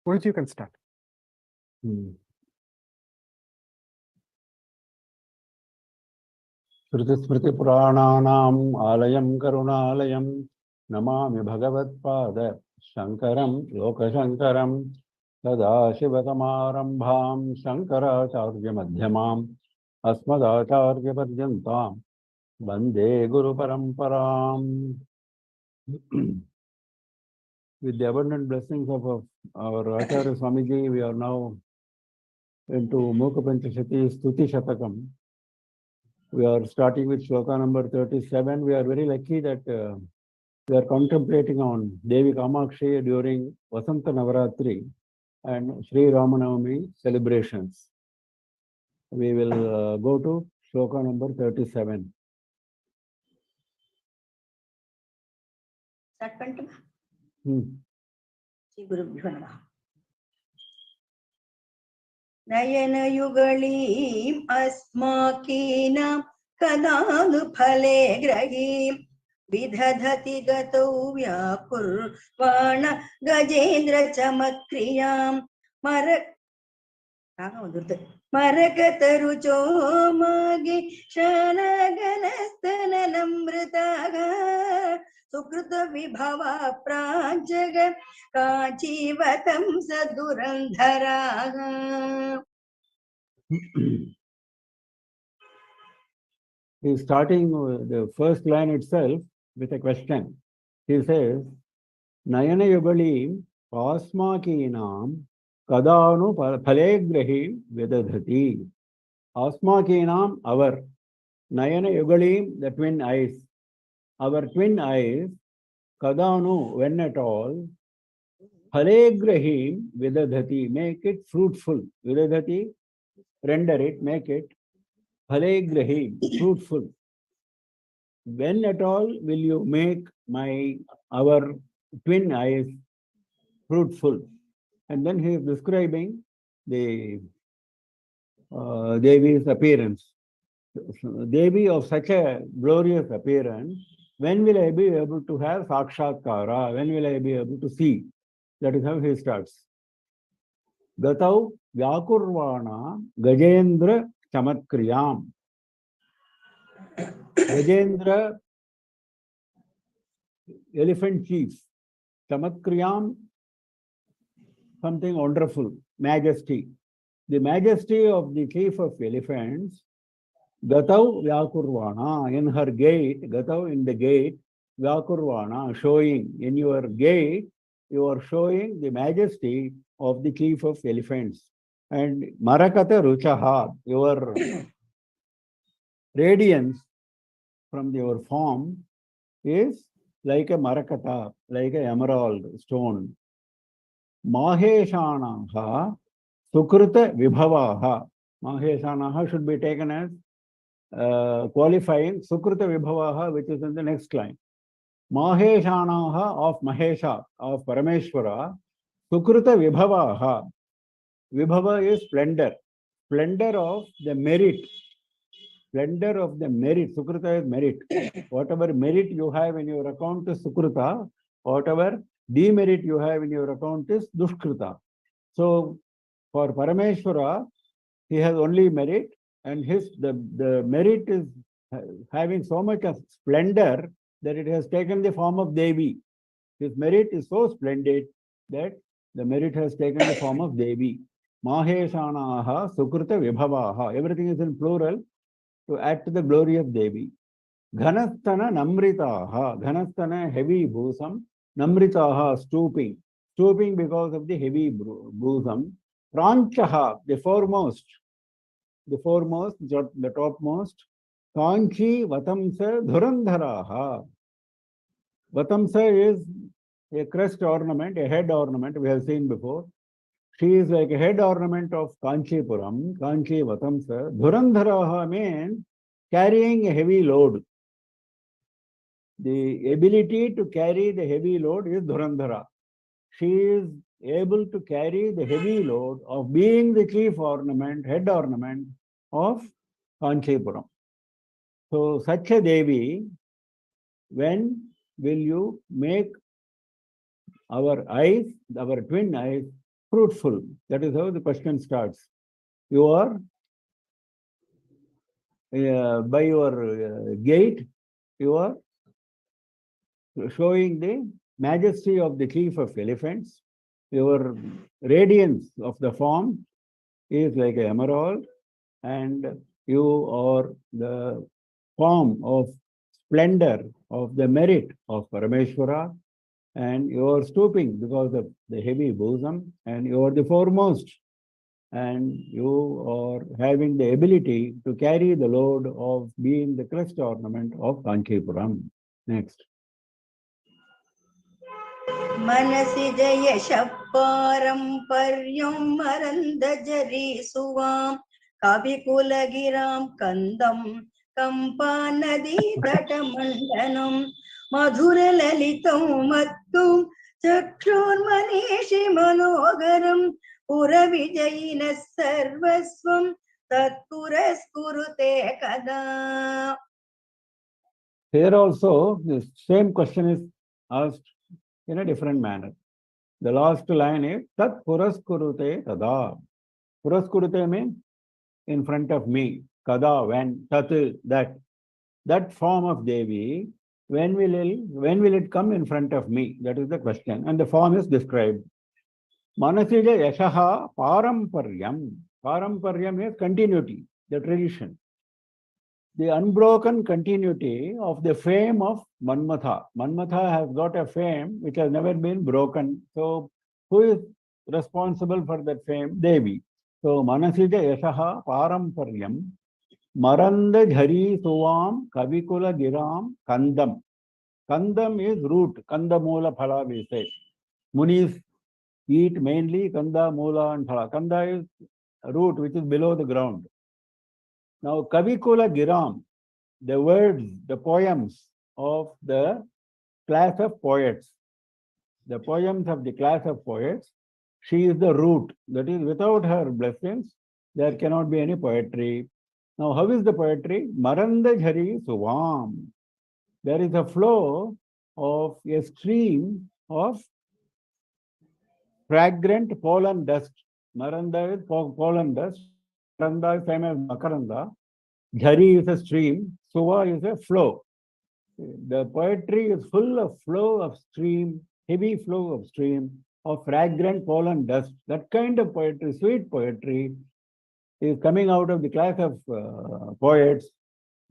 Once you can start. Smriti-Purananam Alayam Karunalayam Namami Bhagavatpada Shankaram Lokashankaram Sadashivasamarambham Shankaracharya Madhyamam Asmadacharya Paryantam Vande Guru Paramparam. With the abundant blessings of our Acharya Swamiji, we are now into Mookapanchashati Stuti Shatakam. We are starting with shloka number 37. We are very lucky that we are contemplating on Devi Kamakshi during Vasanta Navaratri and Sri Ramanavami celebrations. We will go to shloka number 37. Shri Gurubhyo Namaha. Nayana yugalim asmakina kadanu phale grahim vidhadhati gato vyakurvana gajendra chamakriyam marakatarucho magi shanagalasthana namritaga Sukrita Vibhava Pranjaga Kachivatam Sadurandharaga. He is starting the first line itself with a question. He says, Nayana Yugalim Asmakinam Kadanu Phalegrahim Vedadhati. Asmakinam, our. Nayana Yugalim, the twin eyes. Our twin eyes, Kadanu, when at all, Phalegrahim Vedadhati, make it fruitful. Vedadhati, render it, make it. Phalegrahim, fruitful. When at all will you make our twin eyes fruitful? And then he is describing the Devi's appearance. Devi of such a glorious appearance, when will I be able to have Sakshatkara? When will I be able to see? That is how he starts. Gatau Vyakurvana Gajendra Chamatkriyam. Gajendra, elephant chief. Chamatkriyam, something wonderful, majesty. The majesty of the chief of elephants, Gatau Vyakurvana, in her gate, Gatau in the gate, Vyakurvana, showing, in your gate, you are showing the majesty of the chief of elephants. And Marakata Ruchaha, your radiance from your form is like a Marakata, like a emerald stone. Maheshanaha Sukrita Vibhavaha. Maheshanaha should be taken as qualifying Sukrita Vibhavaha, which is in the next line. Maheshanaha of Mahesha, of Parameshwara, Sukrita Vibhavaha. Vibhava is splendor. Splendor of the merit. Splendor of the merit. Sukrita is merit. Whatever merit you have in your account is Sukrita. Whatever demerit you have in your account is Dushkrita. So for Parameshwara, he has only merit, and the merit is having so much of splendor that it has taken the form of Devi. His merit is so splendid that the merit has taken the form of Devi. Maheshanaha Sukrita Vibhavaha. Everything is in plural to add to the glory of Devi. Ghanasthana Namritaha. Ghanasthana, heavy bosom. Namritaha, stooping. Stooping because of the heavy bosom. Pranchaha, the foremost. The foremost, the topmost. Kanchi Vatamsa Dhurandharaha. Vatamsa is a crest ornament, a head ornament we have seen before. She is like a head ornament of Kanchipuram, Kanchi Vatamsa. Dhurandharaha means carrying a heavy load. The ability to carry the heavy load is Dhurandhara. She is able to carry the heavy load of being the chief ornament, head ornament of Kanchipuram. So such a Devi, when will you make our eyes, our twin eyes, fruitful? That is how the question starts. You are, by your gait, you are showing the majesty of the chief of elephants. Your radiance of the form is like an emerald, and you are the form of splendor of the merit of Parameshwara, and you are stooping because of the heavy bosom, and you are the foremost, and you are having the ability to carry the load of being the crest ornament of Kanchipuram. Next. मनसि जयशः पारम्पर्यं मरन्दजरीसुवां कविकुलगिरां कन्दं कम्पानदीतटमण्डनं मधुरललितं मत्तुं चक्षुर्मनीषि मनोहरं पुरविजयिनः सर्वस्वं तत्पुरस्कुरुते कदा. Here also, the same question is asked in a different manner. The last line is Tat Puraskurute Tada. Puraskurute means in front of me. Kada, when, Tat, that. That form of Devi, when will it come in front of me? That is the question. And the form is described. Manasija Yashaha Paramparyam. Paramparyam is continuity, the tradition. The unbroken continuity of the fame of Manmatha. Manmatha has got a fame which has never been broken. So, who is responsible for that fame? Devi. So, Manasija Yashaha Paramparyam Maranda Jhari Suvam Kavikula Giram Kandam. Kandam is root. Kanda Mula Phala we say. Munis eat mainly Kanda, Mula and Phala. Kanda is a root which is below the ground. Now, Kavikula Giram, the words, the poems of the class of poets, the poems of the class of poets, she is the root. That is, without her blessings, there cannot be any poetry. Now, how is the poetry? Maranda Jhari Suvam. There is a flow of a stream of fragrant pollen dust. Maranda is pollen dust. Maranda is same as Makaranda. Jhari is a stream. Suva is a flow. The poetry is full of flow of stream, heavy flow of stream, of fragrant pollen dust. That kind of poetry, sweet poetry, is coming out of the class of poets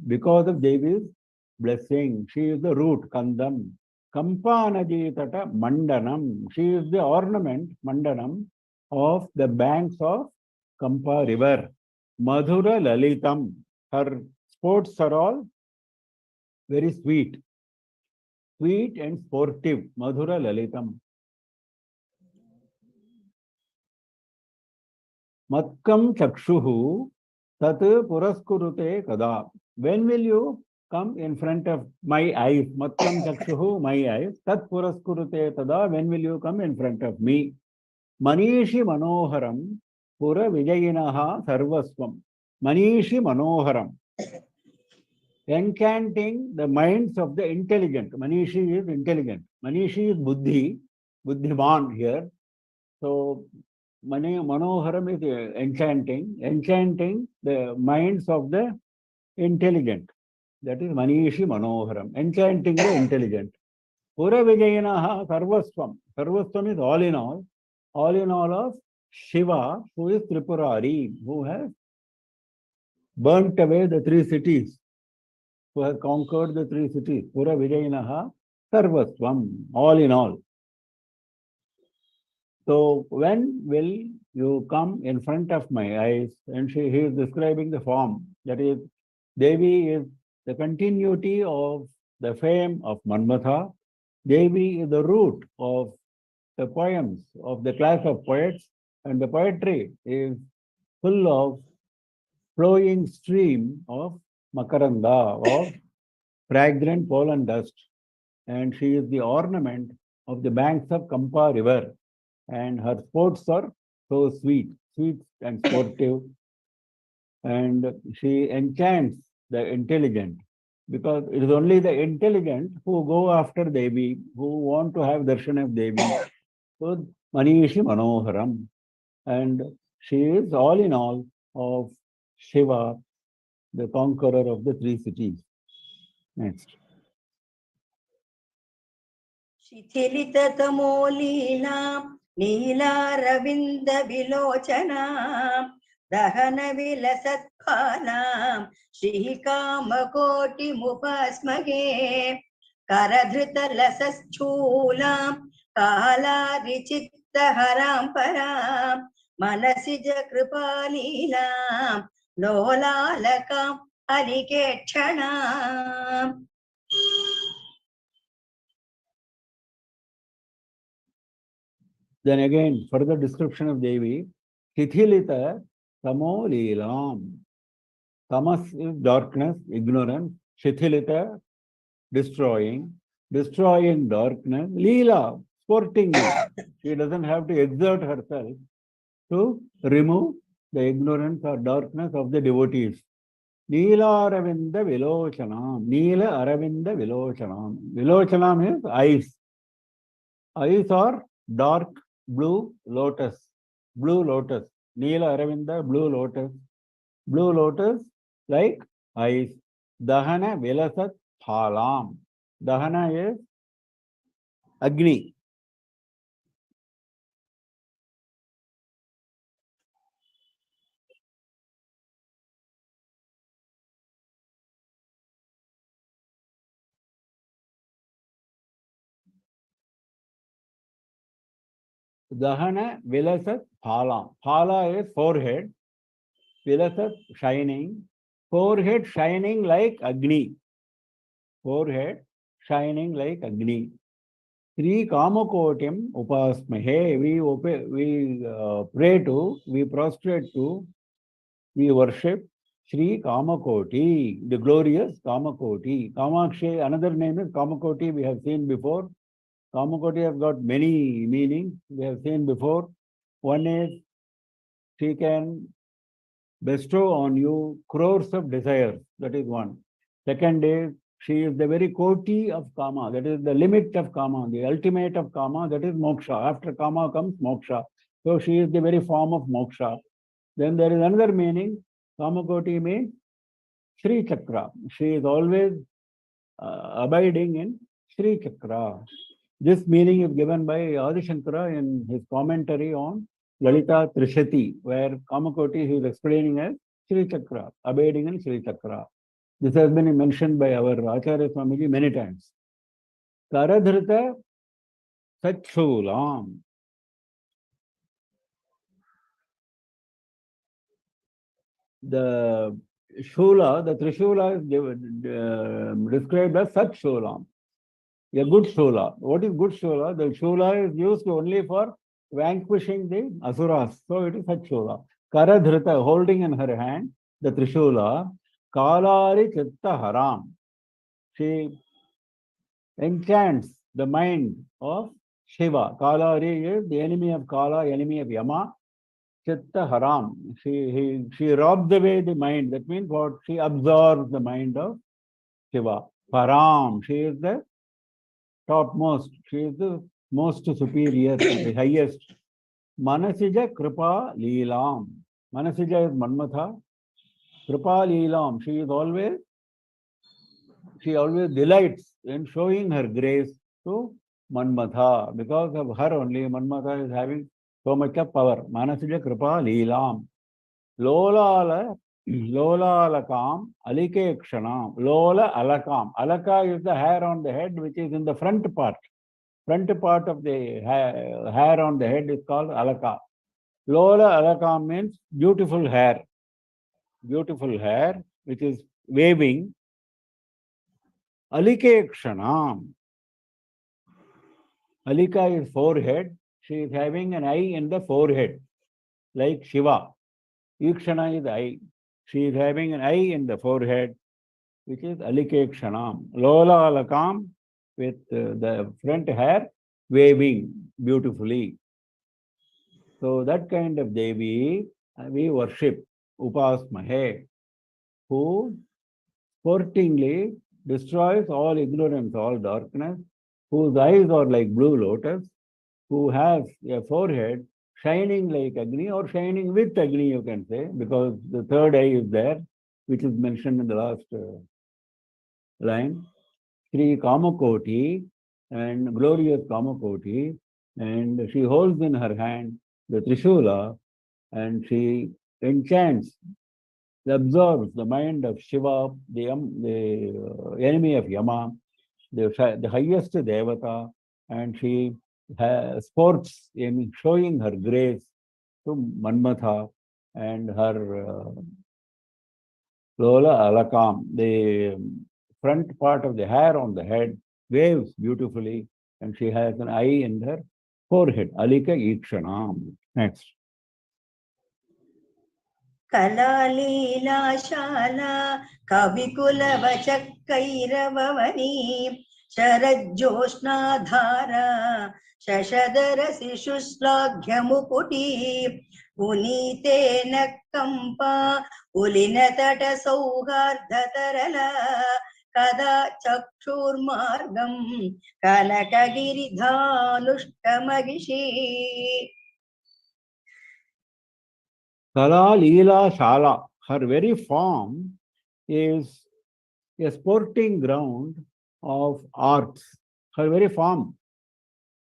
because of Devi's blessing. She is the root, Kandam. Kampanajitata Mandanam. She is the ornament, Mandanam, of the banks of Kampa river. Madhura Lalitam. Her sports are all very sweet. Sweet and sportive. Madhura Lalitam. Matkam Chakshuhu Tat Puraskurute Kada. When will you come in front of my eyes? Matkam Chakshuhu, my eyes. Tat Puraskurute Tada. When will you come in front of me? Manishi Manoharam Pura Vijayinaha Sarvaswam. Manishi Manoharam. Encanting the minds of the intelligent. Manishi is intelligent. Manishi is Buddhi, Buddhiman here. So, Manoharam is enchanting the minds of the intelligent. That is Manishi Manoharam, enchanting the intelligent. Pura Vijayanaha Sarvaswam. Sarvaswam is all in all of Shiva, who is Tripurari, who has burnt away the three cities, who has conquered the three cities. Pura Vijayanaha Sarvaswam, all in all. So when will you come in front of my eyes? And he is describing the form. That is, Devi is the continuity of the fame of Manmatha. Devi is the root of the poems of the class of poets, and the poetry is full of flowing stream of Makaranda, of fragrant pollen dust. and she is the ornament of the banks of Kampa river. And her sports are so sweet and sportive. And she enchants the intelligent, because it is only the intelligent who go after Devi, who want to have darshan of Devi. So Manishi Manoharam. And she is all in all of Shiva, the conqueror of the three cities. Next. शिथिलिततमोलीनां नीलारविन्दविलोचनां दहनविलसत्फालां श्रीकामकोटिमुपस्मगे करधृतलसच्छूलां कालारिचित्तहरां परां मनसिज कृपालीलां लोलालकाम् अलिकेक्षणाम्. Then again, further description of Devi, Tithilita Tamo Leelam. Tamas is darkness, ignorance. Shithilita, destroying darkness. Leela, sportingly. She doesn't have to exert herself to remove the ignorance or darkness of the devotees. Neela Aravinda Vilochanam. Neela Aravinda Vilochanam. Vilochanam is eyes. Eyes are dark blue lotus. Blue lotus. Neela Aravinda, blue lotus. Blue lotus like eyes. Dahana Vilasat Phalam. Dahana is Agni. Dahana Vilasat Phalam. Phala is forehead. Vilasat shining. Forehead shining like Agni. Forehead shining like Agni. Sri Kamakotim Upasmahe. We pray to, we prostrate to, we worship Sri Kamakoti, the glorious Kamakoti. Kamakshi, another name is Kamakoti, we have seen before. Kamakoti has got many meanings, we have seen before. One is she can bestow on you crores of desires, that is one. Second is she is the very Koti of Kama, that is the limit of Kama, the ultimate of Kama, that is Moksha. After Kama comes Moksha. So she is the very form of Moksha. Then there is another meaning. Kamakoti means Sri Chakra. She is always abiding in Sri Chakra. This meaning is given by Adi Shankara in his commentary on Lalita Trishati, where Kamakoti he is explaining as Sri Chakra, abiding in Sri Chakra. This has been mentioned by our Acharya Swamiji many times. Karadhrita Satshulam. The Shula, the Trishula is described as Sat Shulam, a good Shula. What is good Shula? The Shula is used only for vanquishing the Asuras. So it is Sat Shula. Karadhrita, holding in her hand, the Trishula, Kalari Chitta Haram. She enchants the mind of Shiva. Kalari is the enemy of Kala, enemy of Yama. Chitta Haram. She robs away the mind. That means what? She absorbs the mind of Shiva. Param. She is the topmost. She is the most superior, the highest. Manasija Kripa Leelam. Manasija is Manmatha. Kripa Leelam. She always delights in showing her grace to Manmatha. Because of her only, Manmatha is having so much of power. Manasija Kripa Leelam. Lola Alakam, Alike Kshanam, Lola Alakam. Alaka is the hair on the head which is in the front part. Front part of the hair on the head is called Alaka. Lola Alakam means beautiful hair. Beautiful hair which is waving. Alike Kshanam. Alika is forehead. She is having an eye in the forehead, like Shiva. Ikshana is eye. She is having an eye in the forehead, which is Alike Kshanam. Lola Alakam, with the front hair waving beautifully. So that kind of Devi we worship, Upasmahe, who sportingly destroys all ignorance, all darkness, whose eyes are like blue lotus, who has a forehead shining like Agni or shining with Agni, you can say, because the third eye is there, which is mentioned in the last line. Sri Kamakoti and glorious Kamakoti, and she holds in her hand the Trishula and she enchants, absorbs the mind of Shiva, the enemy of Yama, the highest Devata, and she sports in showing her grace to Manmatha and her Lola Alakam, the front part of the hair on the head waves beautifully, and she has an eye in her forehead. Alika Ikshanam. Next. कलालीलाशाला कविकुलवचकैरवमणि शरज्योत्स्नाधारा शशधरशिशुश्लाघ्यमुकुटी पुनीतेन कम्पा पुलिनतटसौहार्दतरला कदा चक्षुर्मार्गं कनकगिरिधानुष्टमगिषी Kala Leela Shala, her very form is a sporting ground of arts. Her very form,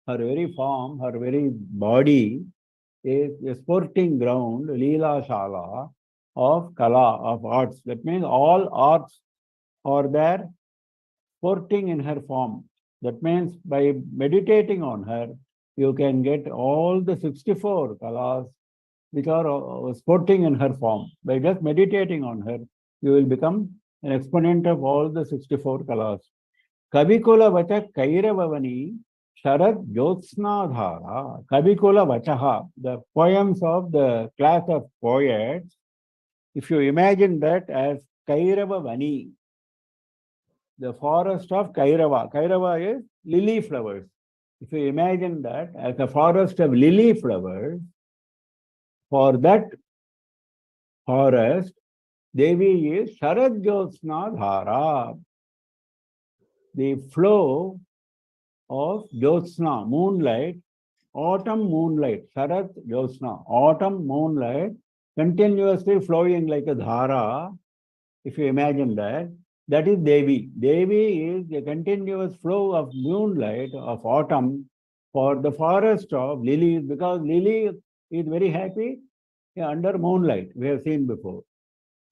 her very body is a sporting ground, Leela Shala, of Kala, of arts. That means all arts are there sporting in her form. That means by meditating on her, you can get all the 64 Kalas which are sporting in her form. By just meditating on her, you will become an exponent of all the 64 Kalas. Kavikula Vacha Kairavavani Sharad Jyotsna Dhara. Kavikula Vachaha, the poems of the class of poets, if you imagine that as Kairavavani, the forest of Kairava. Kairava is lily flowers. If you imagine that as a forest of lily flowers, for that forest, Devi is Sharad Jyotsna Dhara, the flow of Jyotsna, moonlight, autumn moonlight, Sharad Jyotsna, autumn moonlight, continuously flowing like a dhara. If you imagine that, that is Devi. Devi is a continuous flow of moonlight of autumn for the forest of lilies, because lily is very happy under moonlight, we have seen before.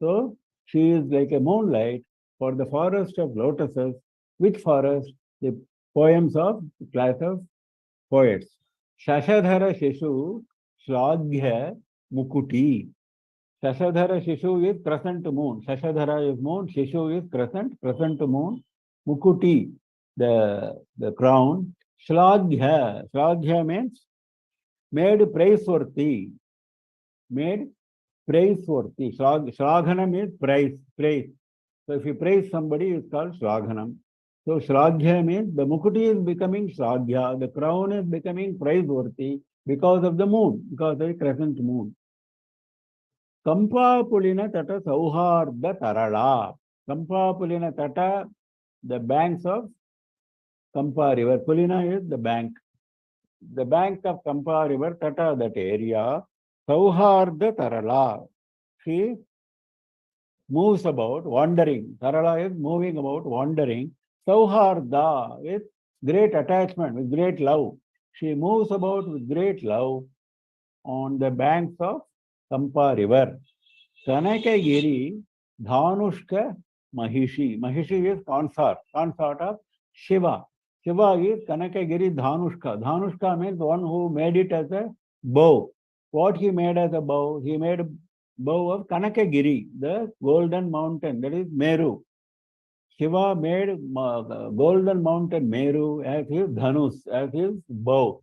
So she is like a moonlight for the forest of lotuses. Which forest? The poems of the class of poets. Shashadhara Shishu Shlagya Mukuti. Shashadhara Shishu is crescent moon. Shashadhara is moon, Shishu is crescent moon. Mukuti, the crown. Shlagya. Shlagya means made praiseworthy. Made praiseworthy. Shlaghanam is praise. So if you praise somebody, it's called Shlaghanam. So Shlagya means the Mukuti is becoming Shlagya. The crown is becoming praiseworthy because of the moon, because of the crescent moon. Kampa Pulina Tata Sauharda Tarala. Kampa Pulina Tata, the banks of Kampa River. Pulina is the bank. The bank of Kampa River, Tata, that area. Sauharda Tarala. She moves about, wandering. Tarala is moving about, wandering. Sauharda, with great attachment, with great love. She moves about with great love on the banks of Kampa River. Kanakagiri Dhanushka Mahishi. Mahishi is consort of Shiva. Shiva is Kanakagiri Dhanushka. Dhanushka means one who made it as a bow. What he made as a bow? He made a bow of Kanakagiri, the golden mountain, that is Meru. Shiva made golden mountain Meru as his dhanus, as his bow.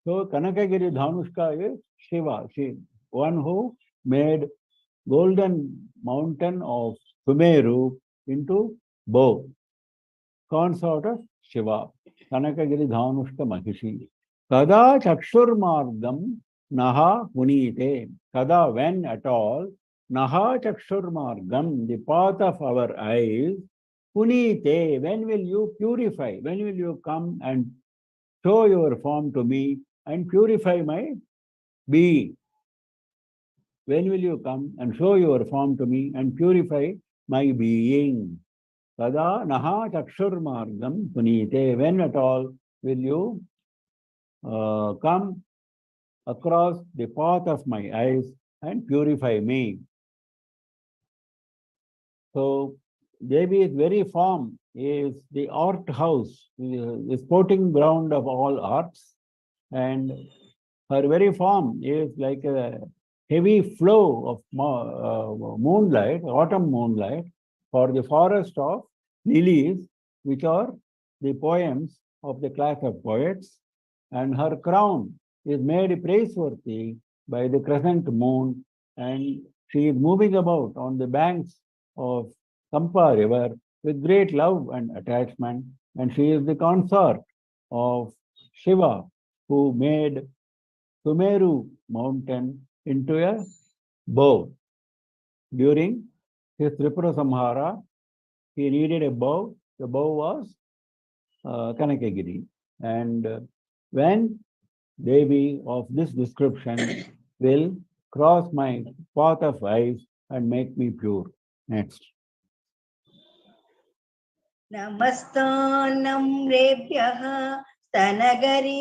So Kanakagiri Dhanushka is Shiva, one who made golden mountain of Sumeru into bow, consort of Shiva. Kanakagiri Dhanushta Mahishi. Kada Chakshurmargam Naha Punite. Kada, when at all, Naha Chakshurmargam, the path of our eyes, Punite, when will you purify? When will you come and show your form to me and purify my being? When will you come and show your form to me and purify my being? Kada naha chakshurmargam punite. When at all will you come across the path of my eyes and purify me? So, Devi's very form is the art house, the sporting ground of all arts, and her very form is like a heavy flow of moonlight, autumn moonlight, for the forest of lilies, which are the poems of the class of poets, and her crown is made praiseworthy by the crescent moon, and she is moving about on the banks of Kampa river with great love and attachment, and she is the consort of Shiva, who made Sumeru mountain into a bow. During his Tripura Samhara, he needed a bow. The bow was Kanakagiri. And when Devi of this description will cross my path of eyes and make me pure. Next. नमस्तान्नं रेभ्यः स्तनगरिमगर्वेण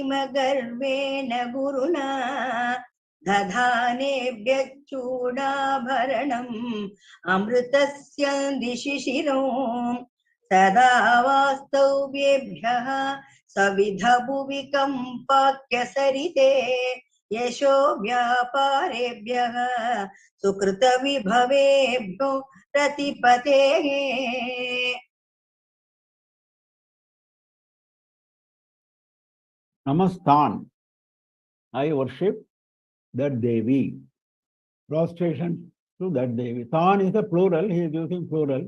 गुरुणा दधानेभ्यः चूडाभरणम् अमृतस्य दिशिशिरो सदा वास्तव्येभ्यः सविधभुवि कम्पाख्यसरिते यशो व्यापारेभ्यः सुकृतविभवेभ्यो प्रतिपतेः Namastan. I worship that Devi. Prostration to that Devi. Tan is a plural. He is using plural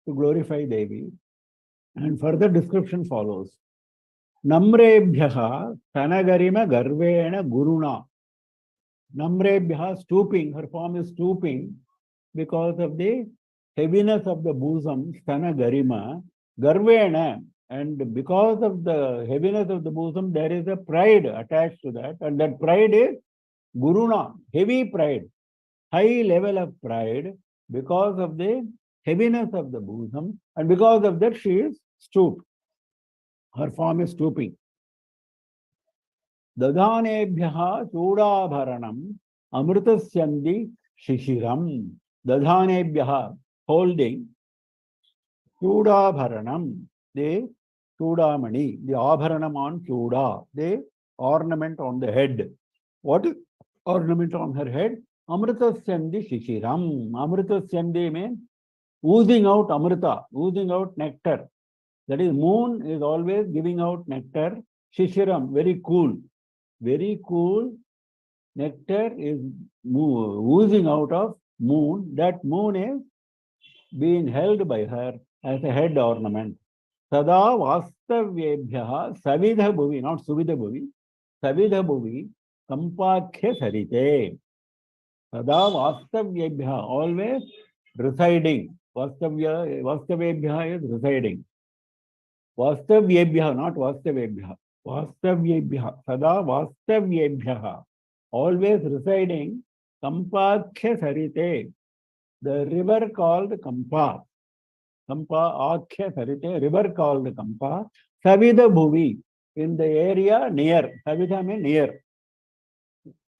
to glorify Devi. And further description follows. Namrebhyaha tanagarima garvena guruna. Namrebhyaha, stooping. Her form is stooping because of the heaviness of the bosom, stana garima, garvena. And because of the heaviness of the bosom, there is a pride attached to that. And that pride is guruna, heavy pride, high level of pride because of the heaviness of the bosom. And because of that, she is stooped. Her form is stooping. Dadhanebhyaha chudabharanam amritasyandi shishiram. Dadhanebhyaha, holding chudabharanam, the chudamani, the abharanam on chuda, the ornament on the head. What is ornament on her head? Amritasyandi shishiram. Amritasyandi means oozing out amrita, oozing out nectar. That is, moon is always giving out nectar. Shishiram, very cool. Very cool nectar is oozing out of moon. That moon is being held by her as a head ornament. Sada vastavyebhyaha savidha bhuvi, not suvidha bhuvi, savidha bhuvi kampakhya sarite. Sada vastavyebhyaha, always residing. Vastavebhyaha is residing. Vastavyebhyaha, not vastavebhyaha. Vastavyebhyaha, sada vastavyebhyaha, always residing, Kampakhya Sarite, the river called Kampa. Kampa, Akhya Sarite, river called Kampa. Savidha Bhuvi, in the area near. Savidha means near.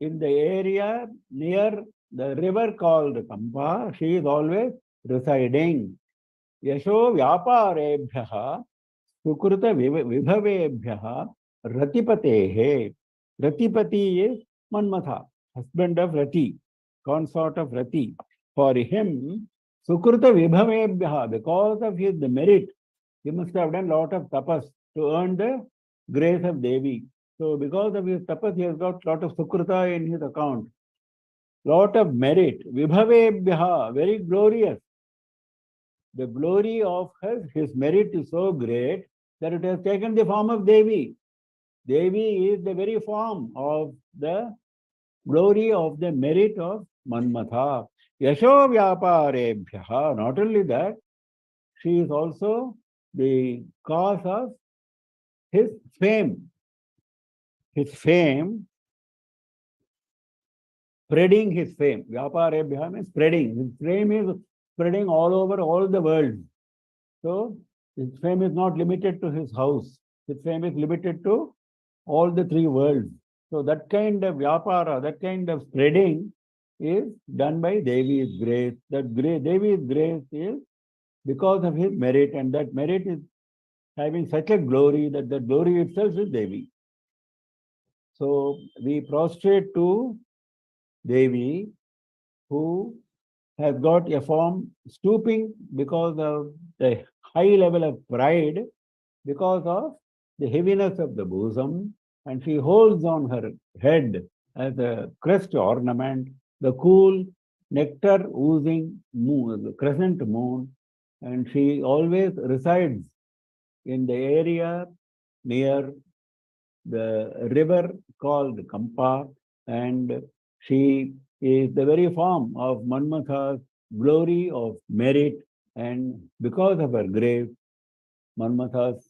In the area near the river called Kampa, she is always residing. Yasho Vyaparebhyaha Sukruta Vibhavebhyaha Ratipatehe. Ratipati is Manmatha, husband of Rati, consort of Rati. For him, Sukruta Vibhavebhyaha, because of his merit, he must have done a lot of tapas to earn the grace of Devi. So because of his tapas, he has got a lot of Sukruta in his account. Lot of merit. Vibhavebhyaha, very glorious. The glory of his merit is so great that it has taken the form of Devi. Devi is the very form of the glory of the merit of Manmatha. Yasho Vyaparebhyaha. Not only that, she is also the cause of his fame. His fame, spreading his fame. Vyaparebhyaha means spreading. His fame is spreading all over all the world. So his fame is not limited to his house. His fame is limited to all the three worlds. So that kind of vyapara, that kind of spreading is done by Devi's grace. Devi's grace is because of his merit, and that merit is having such a glory that the glory itself is Devi. So we prostrate to Devi, who has got a form stooping because of the high level of pride, because of the heaviness of the bosom, and she holds on her head as a crest ornament the cool nectar oozing moon, the crescent moon, and she always resides in the area near the river called Kampa, and she is the very form of Manmatha's glory of merit, and because of her grace, Manmatha's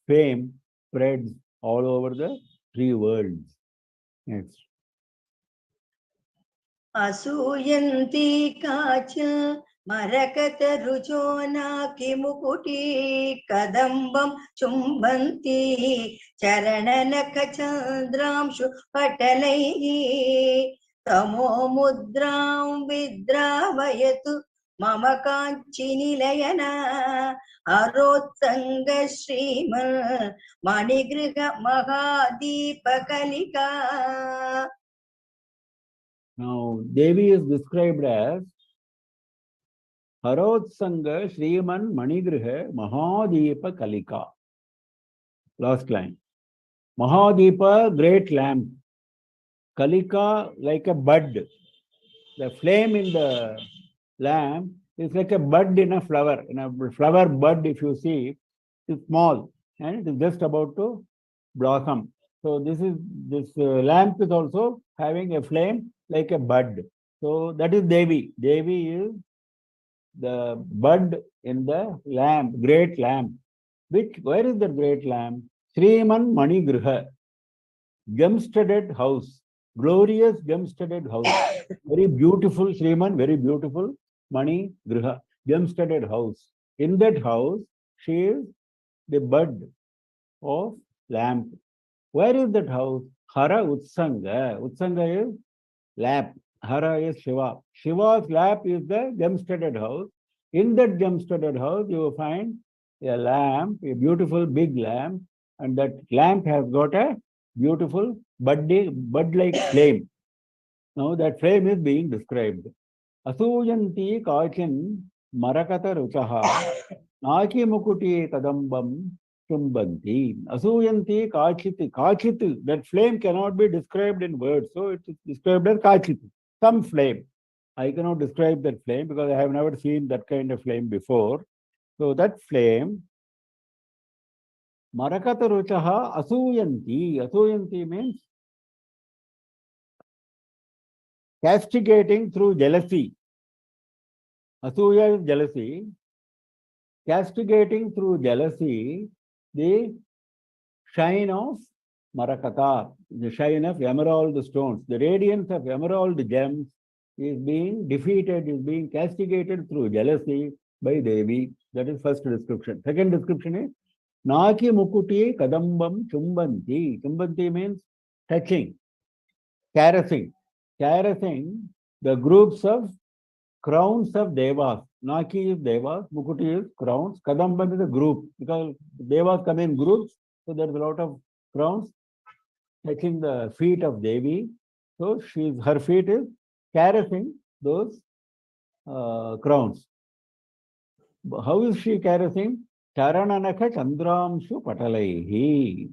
fame spreads all over the three worlds. Next. असूयन्ति काच मरकतरुचो नाकिमुकुटी कदम्बं चुम्बन्ति चरणनखचन्द्रांशु पटलैः तमो मुद्रां विद्रावयतु मम काञ्चिनिलयना अरोत्सङ्ग श्रीमन् मणिगृह महादीपकलिका. Now, Devi is described as Harotsanga Shriman Manigriha Mahadipa Kalika. Last line. Mahadipa, great lamp. Kalika, like a bud. The flame in the lamp is like a bud in a flower. In a flower bud, if you see, it's small and it is just about to blossom. So this lamp is also having a flame like a bud. So that is Devi. Devi is the bud in the lamp, great lamp. Where is the great lamp? Sriman Manigriha, gem-studded house, glorious gem-studded house. Very beautiful Sriman, very beautiful Mani Griha, gem-studded house. In that house, she is the bud of lamp. Where is that house? Hara Utsanga. Utsanga is lap. Hara is Shiva. Shiva's lap is the gem-studded house. In that gem-studded house, you will find a lamp, a beautiful big lamp, and that lamp has got a beautiful bud-like flame. Now that flame is being described. Asuyanti kachin marakata ruchaha naki mukuti kadambam chumbanti. Asuyanti kachiti. Kachiti, that flame cannot be described in words, so it is described as kachiti. Some flame. I cannot describe that flame because I have never seen that kind of flame before. So that flame, marakata ruchaha asuyanti. Asuyanti means castigating through jealousy. Asuya is jealousy. Castigating through jealousy the shine of Marakata, the shine of emerald stones. The radiance of emerald gems is being defeated, is being castigated through jealousy by Devi. That is first description. Second description is Naki Mukuti Kadambam Chumbanti. Chumbanti means touching, caressing. Caressing the groups of crowns of Devas. Naki is Devas, Mukuti is crowns, Kadambam is a group, because Devas come in groups, so there's a lot of crowns touching the feet of Devi. So her feet is caressing those crowns. How is she caressing? Charananaka Chandramshu Patalaihi.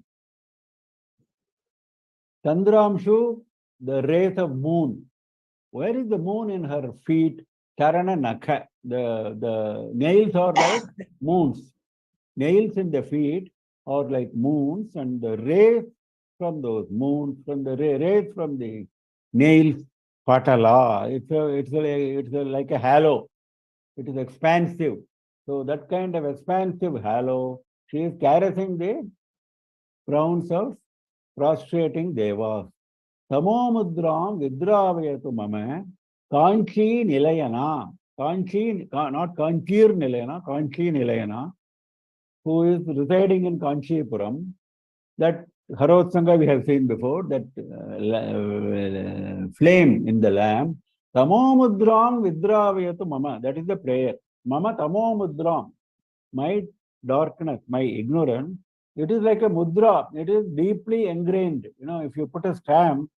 Chandramshu, the rays of moon. Where is the moon in her feet? Charana Nakha. The nails are like moons. Nails in the feet. are like moons, and the rays from those moons, from the rays from the nails, patala. It's like a halo. It is expansive. So that kind of expansive halo, she is caressing the crowns of prostrating devas. Tamo mudram vidravayatu mama kanchi nilayana. Kanchi, not Kanchir Nilayana, Kanchi Nilayana, who is residing in Kanchipuram. That Harotsanga we have seen before, that flame in the lamp. Tamo mudram vidravayatu mama. That is the prayer. Mama tamo mudram. My darkness, my ignorance, it is like a mudra. It is deeply ingrained. You know, if you put a stamp,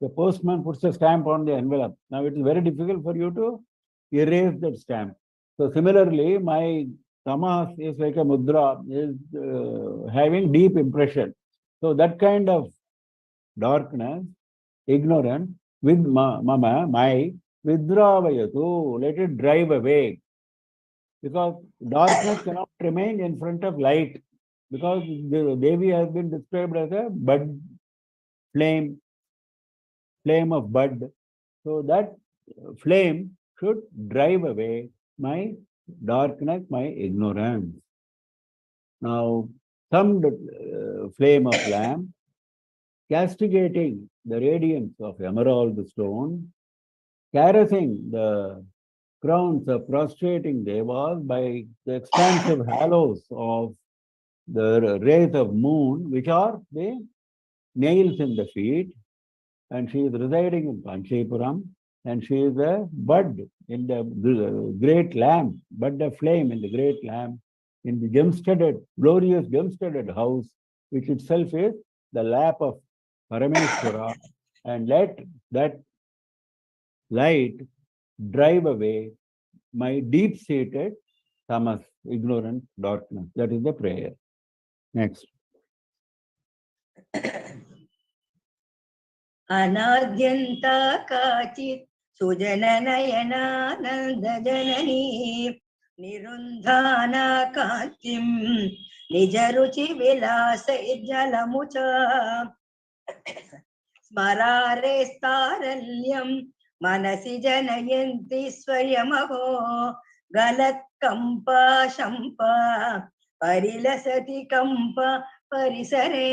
the postman puts a stamp on the envelope. Now it is very difficult for you to erase that stamp. So similarly, my tamas is like a mudra, is having deep impression. So that kind of darkness, ignorance, with mama, my vidravayatu, let it drive away. Because darkness cannot remain in front of light. Because the Devi has been described as a bud, flame of bud. So that flame should drive away my darkness, my ignorance. Now, some flame of lamp, castigating the radiance of emerald stone, caressing the crowns of prostrating devas by the expansive halos of the rays of moon, which are the nails in the feet, and she is residing in Kanchipuram, and she is a bud in the great lamp, bud of flame in the great lamp, in the glorious gem-studded house, which itself is the lap of Parameshwara, and let that light drive away my deep-seated tamas, ignorance, darkness. That is the prayer. Next. अनाद्यन्ता काचित् सुजननयनानन्दजननी निरुन्धाना कान्तिं निजरुचिविलासैर्जलमुचा स्मरारेस्तारल्यं मनसि जनयन्ति स्वयमहो गलत्कम्पा शम्पा परिलसति कम्पा परिसरे.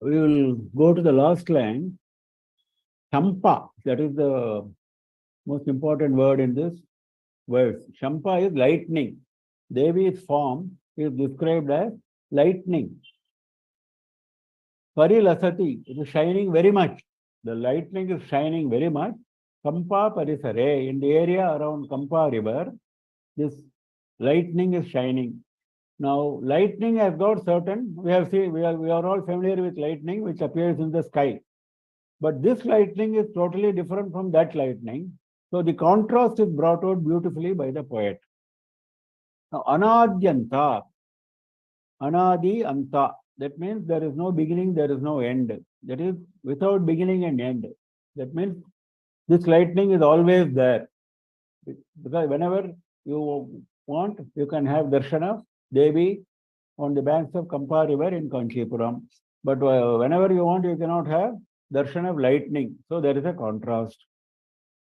We will go to the last line. Shampa, that is the most important word in this verse. Shampa is lightning. Devi's form is described as lightning. Parilasati, it is shining very much. The lightning is shining very much. Kampa Parisare, in the area around Kampa river, this lightning is shining. Now, lightning has got certain, we are all familiar with lightning which appears in the sky. But this lightning is totally different from that lightning. So the contrast is brought out beautifully by the poet. Now, Anadyanta, Anadi Anta, that means there is no beginning, there is no end. That is without beginning and end. That means this lightning is always there. Because whenever you want, you can have darshana Devi on the banks of Kampa river in Kanchipuram. But whenever you want, you cannot have darshan of lightning. So there is a contrast.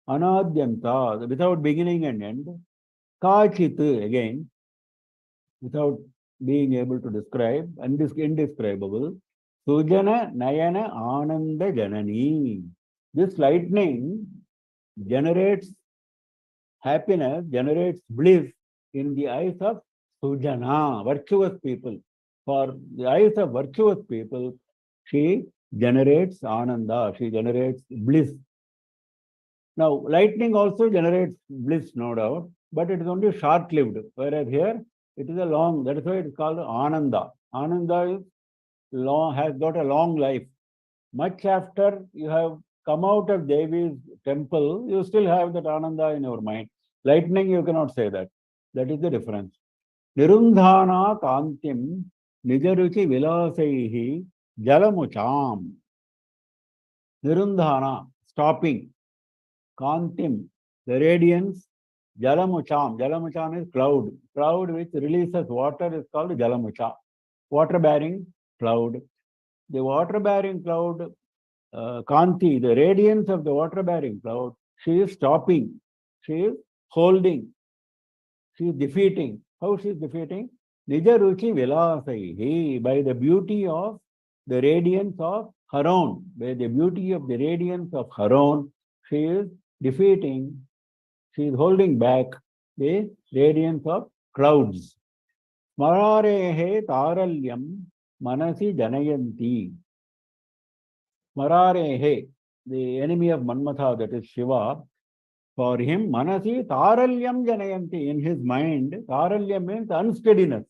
Anadyanta, without beginning and end. Kachit, again, without being able to describe, indescribable. Sujana Nayana Ananda Janani. This lightning generates happiness, generates bliss in the eyes of Sujana, virtuous people. For the eyes of virtuous people, she generates ananda, she generates bliss. Now, lightning also generates bliss, no doubt, but it is only short-lived, whereas here it is a long, that is why it is called ananda. Ananda is long, has got a long life. Much after you have come out of Devi's temple, you still have that ananda in your mind. Lightning, you cannot say that. That is the difference. Nirundhana kantim nijaruchi vilasaihi jalamucham. Nirundhana, stopping. Kantim, the radiance Jalamucham. Jalamucham is cloud. Cloud which releases water is called Jalamucha. Water bearing cloud. The water bearing cloud, Kanti, the radiance of the water bearing cloud, she is stopping. She is holding. She is defeating. How she is defeating? Nija Ruchi Vilasaihi, by the beauty of the radiance of her own. By the beauty of the radiance of her own, she is defeating. She is holding back the radiance of clouds. Mararehe taralyam manasi janayanti. Mararehe, the enemy of Manmatha, that is Shiva, for him, manasi taralyam janayanti. In his mind, taralyam means unsteadiness.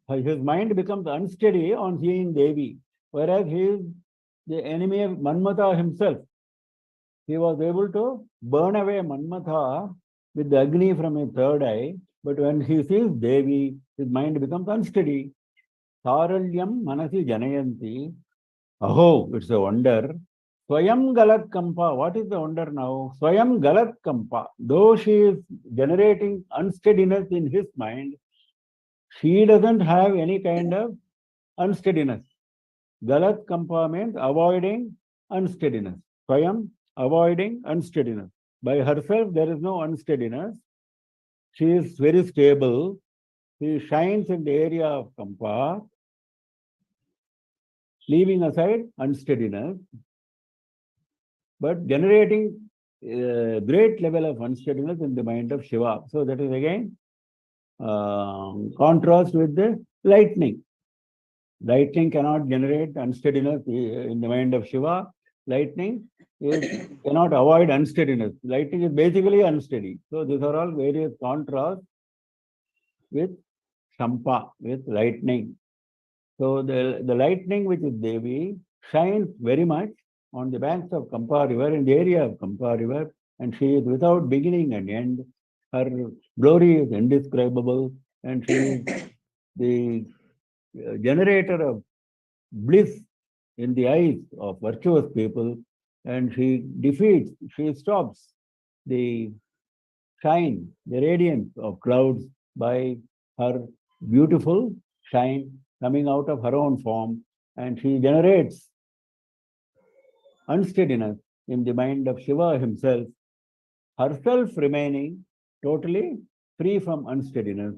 His mind becomes unsteady on seeing Devi, whereas he is the enemy of Manmatha himself. He was able to burn away Manmatha with the Agni from his third eye, but when he sees Devi, his mind becomes unsteady. Taralyam manasi janayanti. Aho, it's a wonder. Swayam Galat Kampa. What is the wonder now? Swayam Galat Kampa. Though she is generating unsteadiness in his mind, she doesn't have any kind of unsteadiness. Galat Kampa means avoiding unsteadiness. Swayam, avoiding unsteadiness. By herself, there is no unsteadiness. She is very stable. She shines in the area of Kampa, leaving aside unsteadiness, but generating a great level of unsteadiness in the mind of Shiva. So that is again contrast with the lightning. Lightning cannot generate unsteadiness in the mind of Shiva. Lightning cannot avoid unsteadiness. Lightning is basically unsteady. So these are all various contrasts with Shampa, with lightning. So the lightning which is Devi shines very much on the banks of Kampa river, in the area of Kampa river, and she is without beginning and end. Her glory is indescribable, and she is the generator of bliss in the eyes of virtuous people, and she defeats, she stops the shine, the radiance of clouds by her beautiful shine coming out of her own form, and she generates unsteadiness in the mind of Shiva himself, herself remaining totally free from unsteadiness.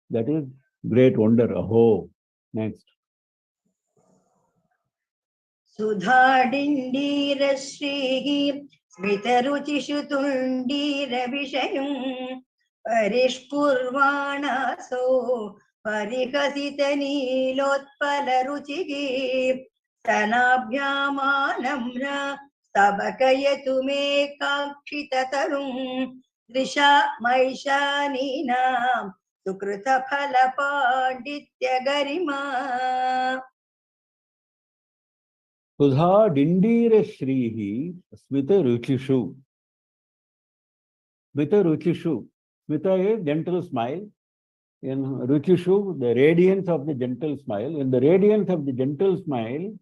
That is great wonder. Aho. Next. सुधाडिण्डीरश्रीः स्मितरुचिषु तुण्डीरविषयम् परिष्कुर्वाणासो परिहसितनीलोत्पलरुचिः स्तनाभ्यामानम्र स्तबकयतु may काक्षिततरुम् दृशा मैशानीनां सुकृतफलपाण्डित्यगरिमा Sudha Dindira Shrihi Smita Ruchishu. Smita Ruchishu. Smita is gentle smile. In Ruchishu, the radiance of the gentle smile. In the radiance of the gentle smile,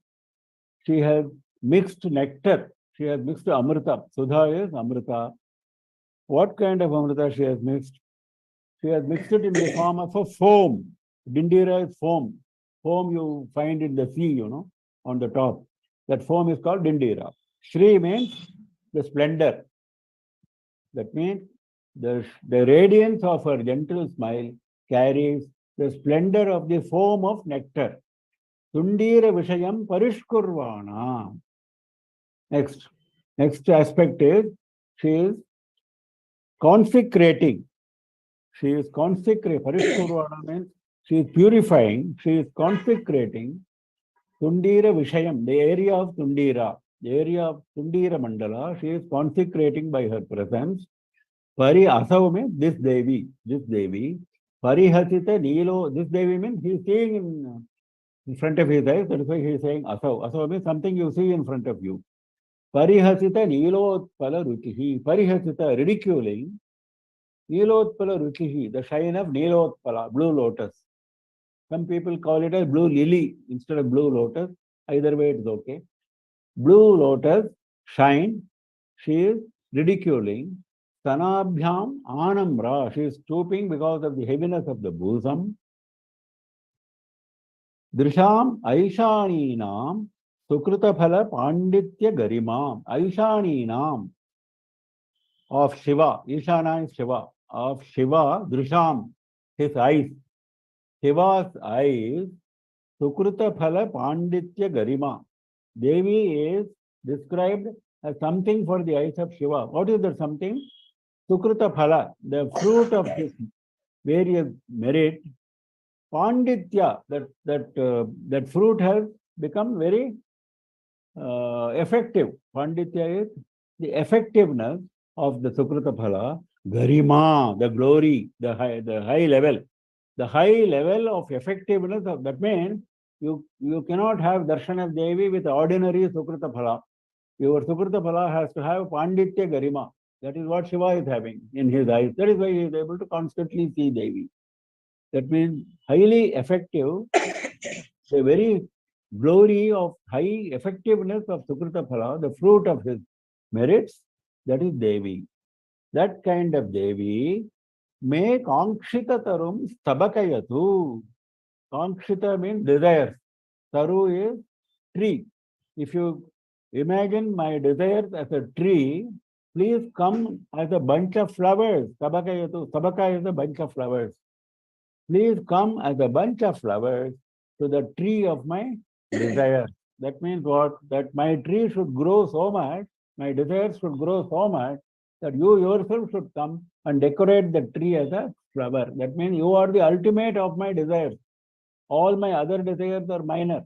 she has mixed nectar. She has mixed Amrita. Sudha is Amrita. What kind of Amrita she has mixed? She has mixed it in the form of a foam. Dindira is foam. Foam you find in the sea, on the top. That foam is called Dindira. Shri means the splendor. That means the radiance of her gentle smile carries the splendor of the foam of nectar. Tundira Vishayam Parishkurvana. Next aspect is she is consecrating. She is consecrating. Parishkurvana means she is purifying. She is consecrating Tundira Vishayam, the area of Tundira, the area of Tundira Mandala. She is consecrating by her presence. Pari Asav means this Devi. Parihasita Nilo, this Devi means he is seeing in front of his eyes. That is why he is saying Asav. Asav means something you see in front of you. Parihasita Nilotpala Ruchihi. Parihasita, ridiculing. Nilotpala Ruchihi, the shine of Nilotpala, blue lotus. Some people call it as blue lily instead of blue lotus. Either way, it's okay. Blue lotus shine. She is ridiculing Stanabhyam Anamra. She is stooping because of the heaviness of the bosom. Drisham Aishaninam Sukrutaphala Panditya Garimam. Aishaninam of Shiva. Ishana is Shiva. Of Shiva, Drisham, his eyes. Shiva's eyes, Sukruta Phala Panditya Garima. Devi is described as something for the eyes of Shiva. What is that something? Sukruta Phala, the fruit of his various merit. Panditya, that fruit has become very effective. Panditya is the effectiveness of the Sukruta Phala. Garima, the glory, the high level. The high level of effectiveness of that means you cannot have Darshan of Devi with ordinary Sukrita Phala. Your Sukrita Phala has to have Panditya Garima. That is what Shiva is having in his eyes. That is why he is able to constantly see Devi. That means highly effective, the very glory of high effectiveness of Sukrita Phala, the fruit of his merits, that is Devi. That kind of Devi may Kankshita Tarum Stabakayatu. Kankshita means desires. Taru is tree. If you imagine my desires as a tree, please come as a bunch of flowers. Stabakayatu. Stabaka is a bunch of flowers. Please come as a bunch of flowers to the tree of my desire. That means what? That my tree should grow so much, my desires should grow so much that you yourself should come and decorate the tree as a flower. That means you are the ultimate of my desires. All my other desires are minor.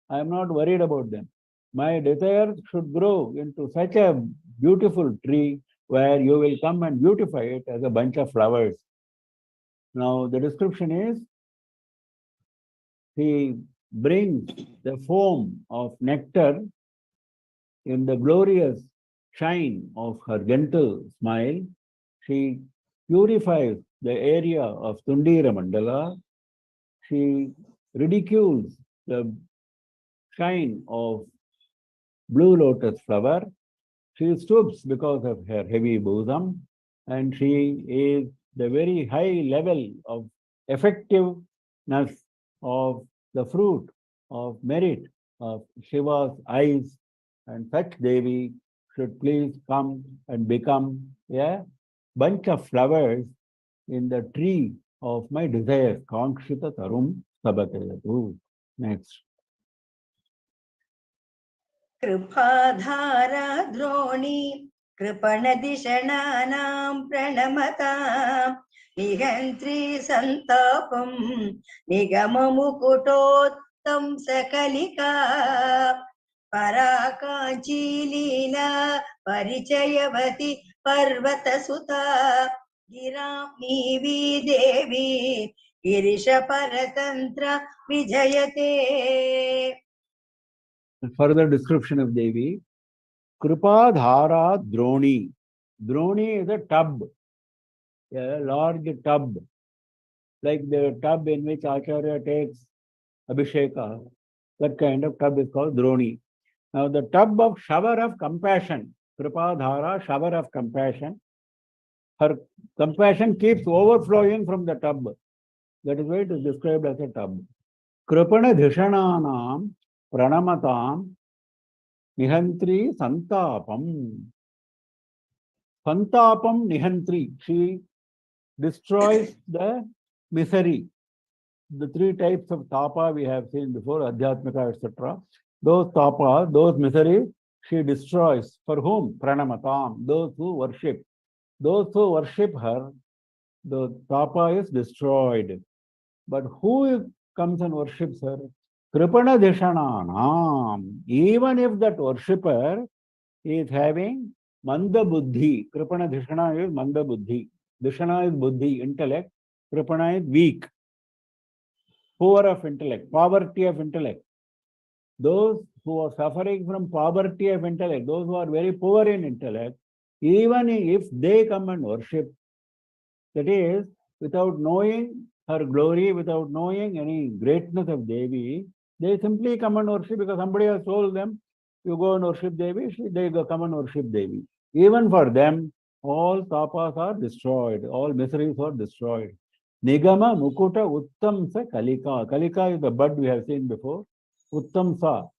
I am not worried about them. My desires should grow into such a beautiful tree where you will come and beautify it as a bunch of flowers. Now the description is, he brings the foam of nectar in the glorious shine of her gentle smile. She purifies the area of Tundira Mandala. She ridicules the shine of blue lotus flower. She stoops because of her heavy bosom, and she is the very high level of effectiveness of the fruit of merit of Shiva's eyes, and such Devi should please come and become a bunch of flowers in the tree of my desires. Kankshita Tarum Sabakayatu. Next. कृपाधारा द्रोणी कृपणदिशणानां प्रणमतां निहन्त्री सन्तापं निगममुकुटोत्तं सकलिका पराकाञ्चीलीला परिचयवती पर्वतसुता गिरामीवी देवी गिरिशपरतन्त्र विजयते. Further description of Devi. Kripa Dhara Droni. Droni is a tub, a large tub, like the tub in which Acharya takes Abhisheka. That kind of tub is called Droni. Now the tub of shower of compassion, Kripa Dhara, shower of compassion. Her compassion keeps overflowing from the tub. That is why it is described as a tub. Kripana Dhishananam Pranamatam Nihantri Santapam. Santapam Nihantri. She destroys the misery. The three types of tapa we have seen before, Adhyatmika, etc. Those tapas, those miseries, she destroys. For whom? Pranamatam. Those who worship. Those who worship her, the tapa is destroyed. But who comes and worships her? Kripana Dhishananam. Even if that worshipper is having Manda Buddhi. Kripana Dhishana is Manda Buddhi. Dhishana is Buddhi, intellect. Kripana is weak. Poor of intellect, poverty of intellect. Those who are suffering from poverty of intellect, those who are very poor in intellect, even if they come and worship, that is, without knowing her glory, without knowing any greatness of Devi, they simply come and worship because somebody has told them, you go and worship Devi, they go come and worship Devi. Even for them, all tapas are destroyed, all miseries are destroyed. Nigama Mukuta Uttamsa Kalika. Kalika is the bud we have seen before. Uttamsa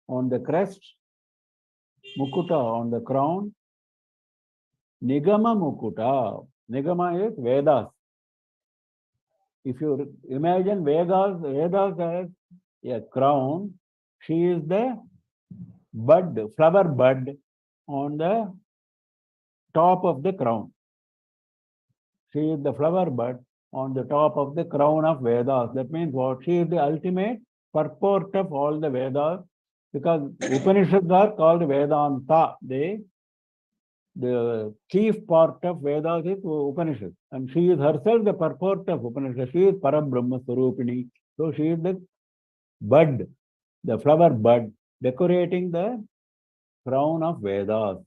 on the crest, Mukuta on the crown. Nigama Mukuta. Nigama is Vedas. If you imagine Vedas as a crown, she is the bud, flower bud on the top of the crown. She is the flower bud on the top of the crown of Vedas. That means what? She is the ultimate purport of all the Vedas, because Upanishads are called Vedanta. The chief part of Vedas is Upanishad, and she is herself the purport of Upanishad. She is Parabrahma Swarupini. So she is the bud, the flower bud, decorating the crown of Vedas.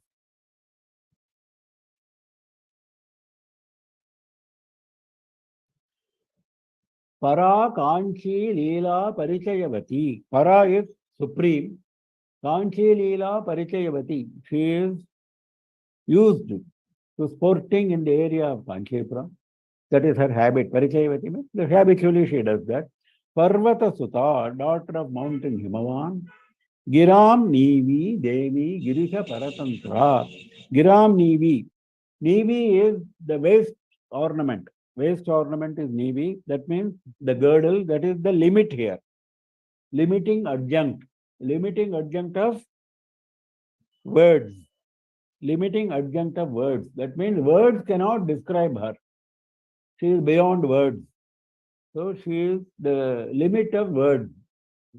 Para Kanchi Leela Parichayavati. Para is supreme. Kanchi Leela Parichayavati. She is used to sporting in the area of Kanchipuram. That is her habit. Parichayavati means habitually she does that. Parvata Sutta, daughter of mountain Himavan. Giram Nivi Devi Girisha Paratantra. Giram Nivi. Nivi is the waist ornament. Waist ornament is Nivi. That means the girdle, that is the limit here. Limiting adjunct. Limiting adjunct of words. Limiting adjunct of words. That means words cannot describe her. She is beyond words. So she is the limit of words.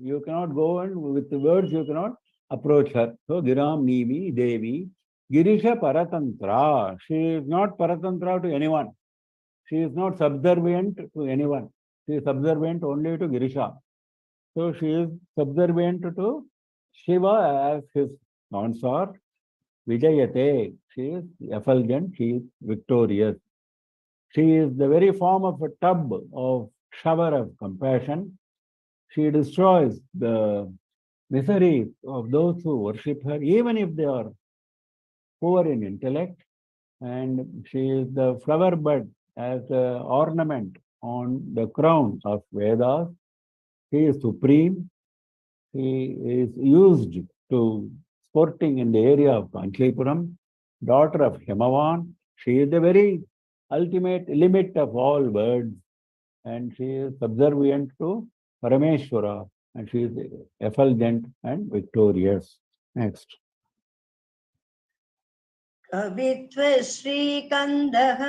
You cannot go and with the words you cannot approach her. So Giram Nivi Devi Girisha Paratantra. She is not Paratantra to anyone. She is not subservient to anyone. She is subservient only to Girisha. So she is subservient to Shiva as his consort. Vijayate. She is effulgent. She is victorious. She is the very form of a tub of shower of compassion. She destroys the misery of those who worship her, even if they are poor in intellect. And she is the flower bud as an ornament on the crown of Vedas. She is supreme. She is used to sporting in the area of Kanchipuram, daughter of Himavan. She is the very ultimate limit of all words, and she is subservient to Parameshwara, and she is effulgent and victorious. Next. कवित्व श्रीकन्दः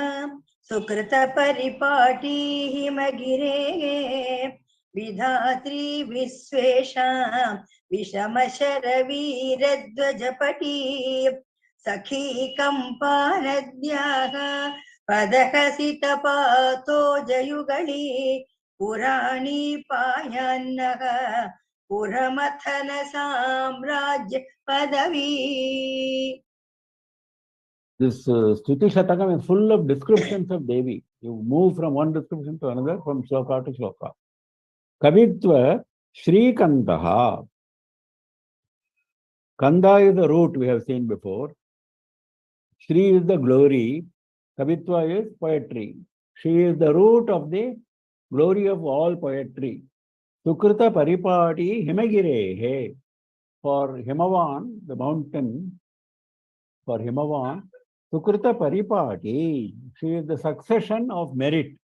सुकृत परिपाटी हिमगिरे विधात्री विश्वेषां विषमशरवीरध्वजपटी सखी कम्पानद्याः पदहसितपातो जयुगली पुराणी पायान्नः पुरमथन साम्राज्य पदवी. This Stuti Shatakam is full of descriptions of Devi. You move from one description to another, from shloka to shloka. Kavitva Shri Kandaha. Kanda is the root we have seen before. Shri is the glory. Kavitva is poetry. She is the root of the glory of all poetry. Sukrita Paripati Himagirehe. For Himavan, the mountain, for Himavan, Sukrita Paripati, she is the succession of merit.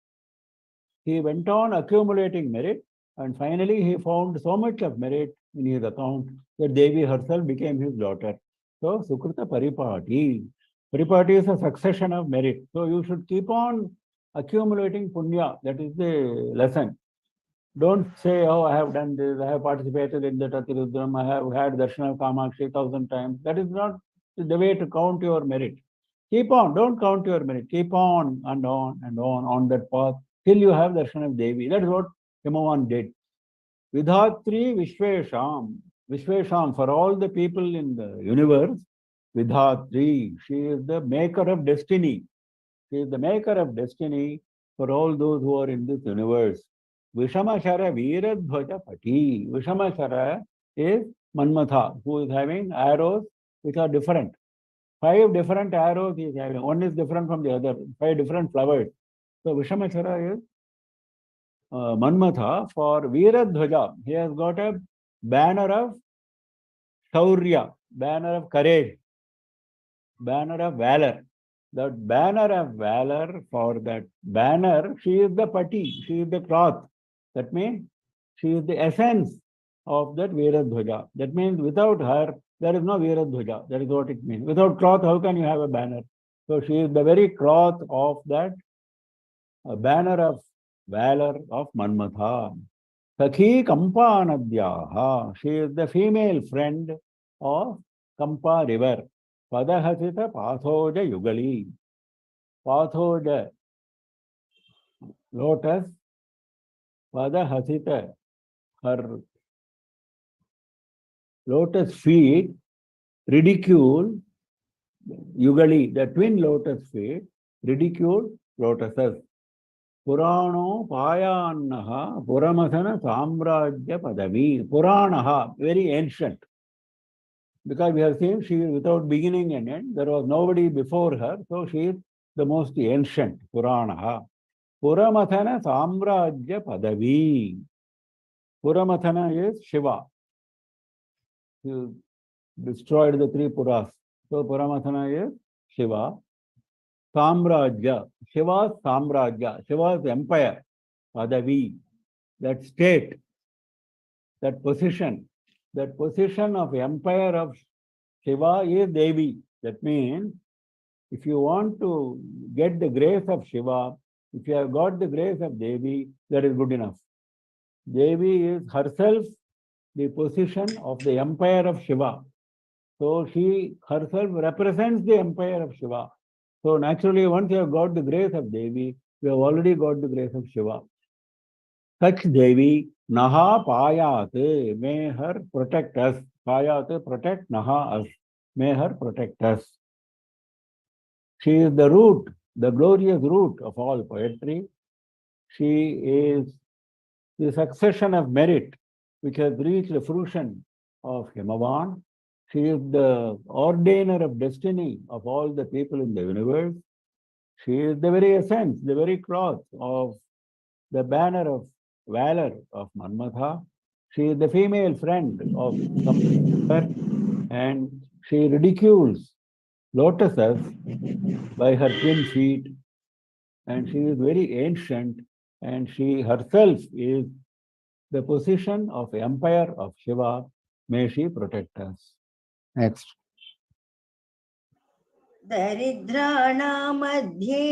He went on accumulating merit, and finally he found so much of merit in his account that Devi herself became his daughter. So Sukrita Paripati. Paripati is a succession of merit. So you should keep on accumulating punya. That is the lesson. Don't say, oh, I have done this, I have participated in the Tatirudram, I have had darshan of Kamakshi 1,000 times. That is not the way to count your merit. Keep on, don't count your merit. Keep on and on that path till you have darshan of Devi. That is what Himavan did. Vidhatri Vishwesham. Vishwesham, for all the people in the universe, Vidhatri, she is the maker of destiny. She is the maker of destiny for all those who are in this universe. Vishamashara Veeradhvaja Pati. Vishamashara is Manmatha, who is having arrows which are different. 5 different arrows he is having. One is different from the other. 5 different flowers. So Vishamachara is Manmatha. For Veeradhwaja, he has got a banner of Shaurya, banner of courage, banner of valor. That banner of valor, for that banner, she is the pati, she is the cloth. That means she is the essence of that Veeradhwaja. That means without her, there is no Veeradhwaja. That is what it means. Without cloth, how can you have a banner? So she is the very cloth of that banner of valor of Manmatha. Sakhi Kampa Nadhyaha. She is the female friend of Kampa river. Padahasita Pathoja Yugali. Pathoja lotus. Padahasita, her lotus feet, ridicule Yugali, the twin lotus feet, ridicule lotuses. Purano Payannaha Puramasana Samrajya Padavi. Puranaha, very ancient. Because we have seen she is without beginning and end. There was nobody before her. So she is the most ancient. Puranaha. Puramathana Samrajya Padavi. Puramathana is Shiva. He destroyed the 3 Puras. So Puramathana is Shiva. Samrajya. Shiva's Samrajya. Shiva's empire. Padavi. That state. That position. That position of empire of Shiva is Devi. That means if you want to get the grace of Shiva, if you have got the grace of Devi, that is good enough. Devi is herself the position of the empire of Shiva. So she herself represents the empire of Shiva. So naturally, once you have got the grace of Devi, you have already got the grace of Shiva. Such Devi, Naha Payate, may her protect us. Payate, protect, Naha us. May her protect us. She is the root, the glorious root of all poetry. She is the succession of merit which has reached the fruition of Himavan. She is the ordainer of destiny of all the people in the universe. She is the very essence, the very cloth of the banner of valor of Manmatha. She is the female friend of Kampa, and she ridicules lotuses by her twin feet, and she is very ancient, and she herself is the position of empire of Shiva. May she protect us. Next. दरिद्राणां मध्ये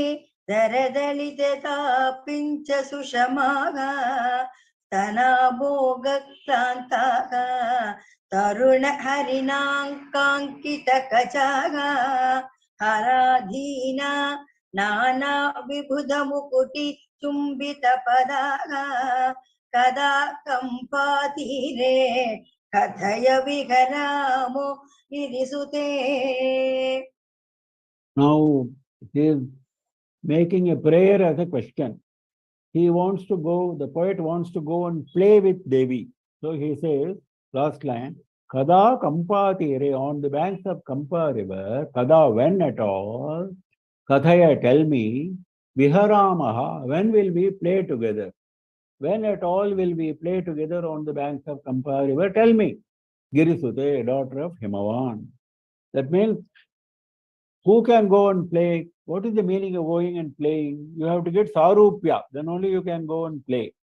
दरदलिततापिञ्च सुषमाः स्तनाभोगक्लान्ताः तरुणहरिणाङ्काङ्कितकचाः हराधीना नानाविबुधमुकुटिचुम्बितपदाः कदा कम्पातीरे कथय विहरामो गिरिसुते. Now he is making a prayer as a question. He wants to go, the poet wants to go and play with Devi. So he says, last line, Kada Kampatire, on the banks of Kampa river, Kada, when at all, Kathaya, tell me, Viharamaha, when will we play together? When at all will we play together on the banks of Kampa river? Tell me. Girisute, daughter of Himavan. That means, who can go and play? What is the meaning of going and playing? You have to get Sarupya, then only you can go and play.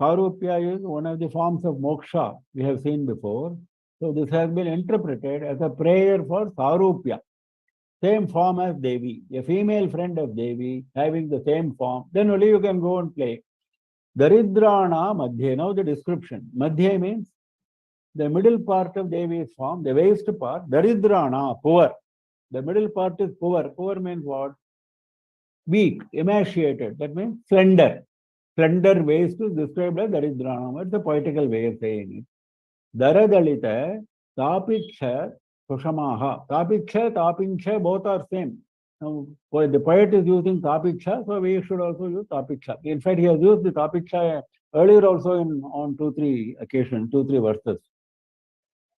Sarupya is one of the forms of moksha we have seen before. So this has been interpreted as a prayer for Sarupya. Same form as Devi, a female friend of Devi having the same form, then only you can go and play. Daridrana Madhye, now the description. Madhye means the middle part of Devi's form, the waist part, Daridrana, poor. The middle part is poor. Poor means what? Weak, emaciated. That means slender. Slender waist is described as Daridrana. It's a poetical way of saying it. Daradalita, Tapiksha, Sushamaha. Tapiksha, Tapiksha, both are same. Now, the poet is using Tapiksha, so we should also use Tapiksha. In fact, he has used the Tapiksha earlier also on 2-3 occasions, 2-3 verses.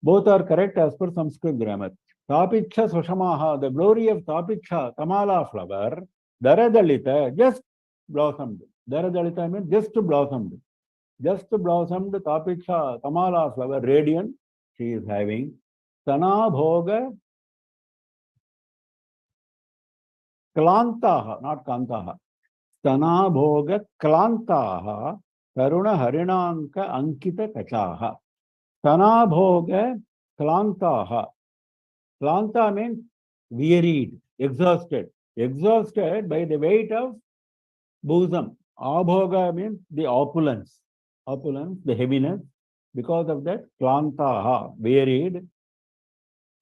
Both are correct as per Sanskrit grammar. Tapicha Sushamaha, the glory of Tapicha, Kamala flower, Daradalita, just blossomed. Daradalita means just blossomed. Just blossomed Tapicha, Kamala flower, radiant, she is having. Tana Bhoga Klantaha, not Kantaha. Tana Bhoga Klantaha, Taruna Harinanka Ankita Kachaha. Tana Bhoga Klantaha. Klanta means wearied, exhausted. Exhausted by the weight of bosom. Abhoga means the opulence. Opulence, the heaviness. Because of that, Klantaha, wearied.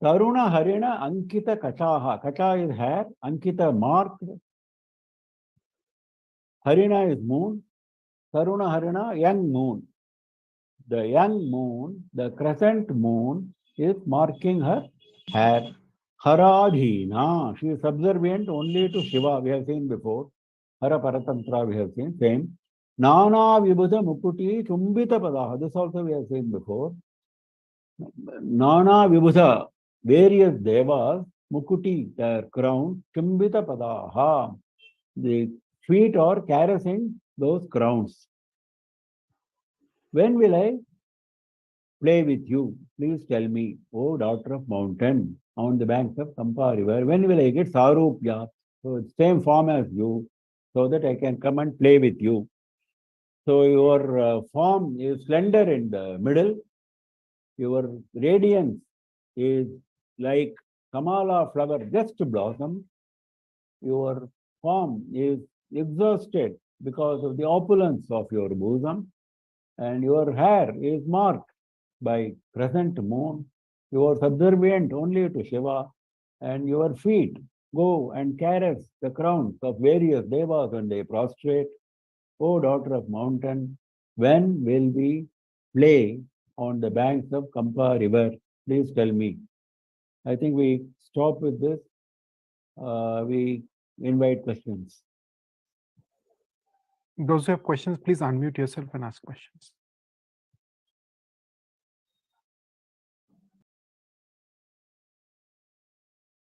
Taruna Harina Ankita Kachaha. Kacha is hair, Ankita marked. Harina is moon. Taruna Harina, young moon. The young moon, the crescent moon, is marking her hair. Haradhina, she is subservient only to Shiva, we have seen before. Hara Paratantra, we have seen, same. Nana Vibhuda Mukuti Chumbita Padaha, this also we have seen before. Nana Vibhuda, various devas, Mukuti, their crown, Chumbita Padaha, the feet are caressing those crowns. When will I play with you? Please tell me, O daughter of mountain, on the banks of Kampa river, when will I get Sarupya? So it's same form as you, so that I can come and play with you. So your form is slender in the middle. Your radiance is like Kamala flower just blossom. Your form is exhausted because of the opulence of your bosom, and your hair is marked by crescent moon. You are subservient only to Shiva, and your feet go and caress the crowns of various devas when they prostrate. O daughter of mountain, when will we play on the banks of Kampa river? Please tell me. I think we stop with this. We invite questions. Those who have questions, please unmute yourself and ask questions.